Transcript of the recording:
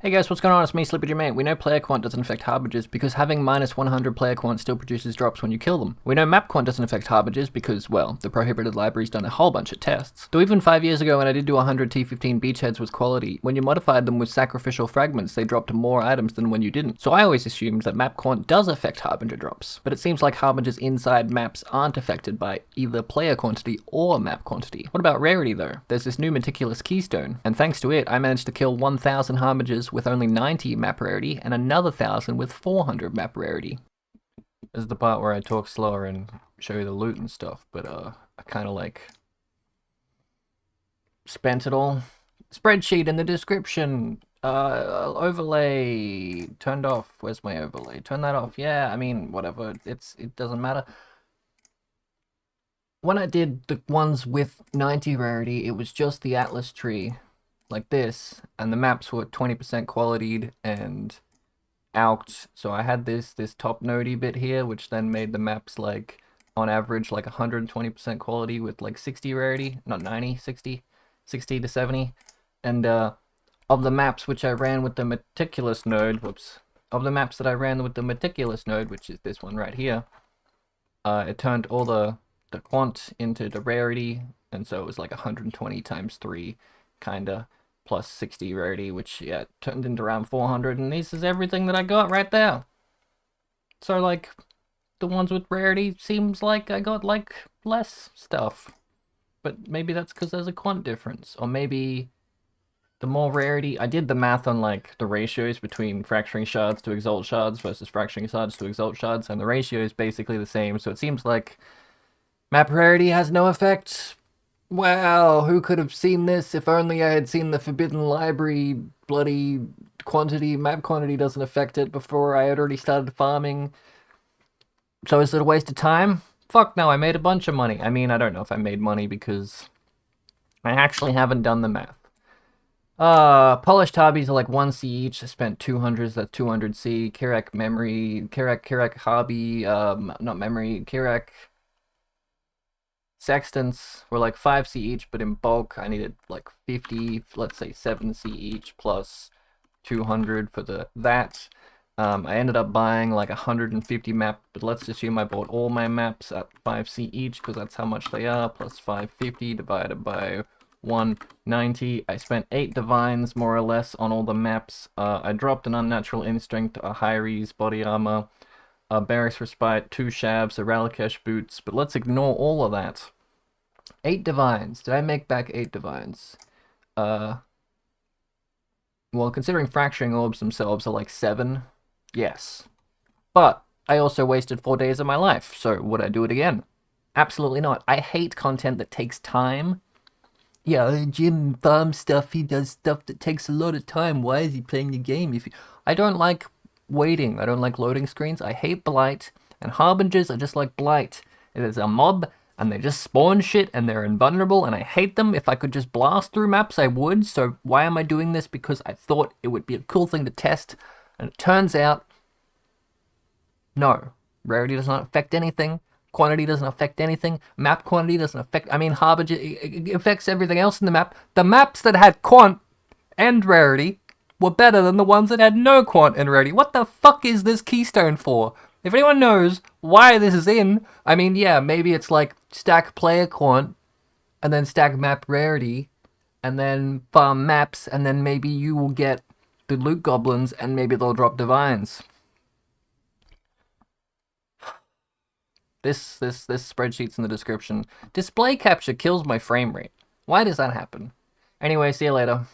Hey guys, what's going on? It's me, Sleepy Mate. We know player quant doesn't affect Harbingers because having minus 100 player quant still produces drops when you kill them. We know map quant doesn't affect Harbingers because, well, the prohibited library's done a whole bunch of tests. Though even 5 years ago when I did do 100 T15 beachheads with quality, when you modified them with sacrificial fragments, they dropped more items than when you didn't. So I always assumed that map quant does affect Harbinger drops. But it seems like Harbingers inside maps aren't affected by either player quantity or map quantity. What about rarity though? There's this new meticulous keystone, and thanks to it, I managed to kill 1000 Harbingers with only 90 map rarity and another 1000 with 400 map rarity. This is the part where I talk slower and show you the loot and stuff, but I kind of like spent it all. Spreadsheet in the description. Overlay turned off. Where's my overlay? Turn that off. Yeah, I mean, whatever. It doesn't matter. When I did the ones with 90 rarity, it was just the Atlas tree like this, and the maps were 20% qualityed and out. So I had this top nodey bit here, which then made the maps like on average like 120% quality with like 60 rarity, not 90, 60 to 70. And of the maps which I ran with the meticulous node, of the maps that I ran with the meticulous node, which is this one right here, it turned all the quant into the rarity, and so it was like 120 times 3 kinda, plus 60 rarity, which, yeah, turned into around 400, and this is everything that I got right there. So, like, the ones with rarity seems like I got, like, less stuff. But maybe that's because there's a quant difference. Or maybe the more rarity... I did the math on, like, the ratios between fracturing shards to exalt shards versus fracturing shards to exalt shards, and the ratio is basically the same, so it seems like map rarity has no effect. Wow, who could have seen this? If only I had seen the Forbidden Library bloody quantity. Map quantity doesn't affect it before I had already started farming. So is it a waste of time? Fuck no, I made a bunch of money. I mean, I don't know if I made money because I actually haven't done the math. Polished hobbies are like 1C each. I spent 200s, that's 200C. Kirak memory, Kirak hobby, not memory, Kirak sextants were like 5C each, but in bulk I needed like 50, let's say 7C each, plus 200 for that. I ended up buying like 150 maps, but let's assume I bought all my maps at 5C each, because that's how much they are, plus 550 divided by 190. I spent 8 divines, more or less, on all the maps. I dropped an unnatural instinct, a Hyres body armor, a Barracks Respite, 2 Shabs, a Ralakesh boots, but let's ignore all of that. 8 divines. Did I make back 8 divines? Well, considering fracturing orbs themselves are like 7, yes. But I also wasted 4 days of my life, so would I do it again? Absolutely not. I hate content that takes time. Yeah, Jim farms stuff, he does stuff that takes a lot of time. Why is he playing the game? I don't like waiting. I don't like loading screens. I hate Blight, and Harbingers are just like Blight. It is a mob, and they just spawn shit, and they're invulnerable, and I hate them. If I could just blast through maps, I would. So why am I doing this? Because I thought it would be a cool thing to test, and it turns out, no. Rarity does not affect anything. Quantity doesn't affect anything. Map quantity doesn't affect... I mean, Harbinger it affects everything else in the map. The maps that had quant and rarity were better than the ones that had no quant and rarity. What the fuck is this keystone for? If anyone knows why this is in, I mean, yeah, maybe it's like stack player quant, and then stack map rarity, and then farm maps, and then maybe you will get the loot goblins, and maybe they'll drop divines. This spreadsheet's in the description. Display capture kills my frame rate. Why does that happen? Anyway, see you later.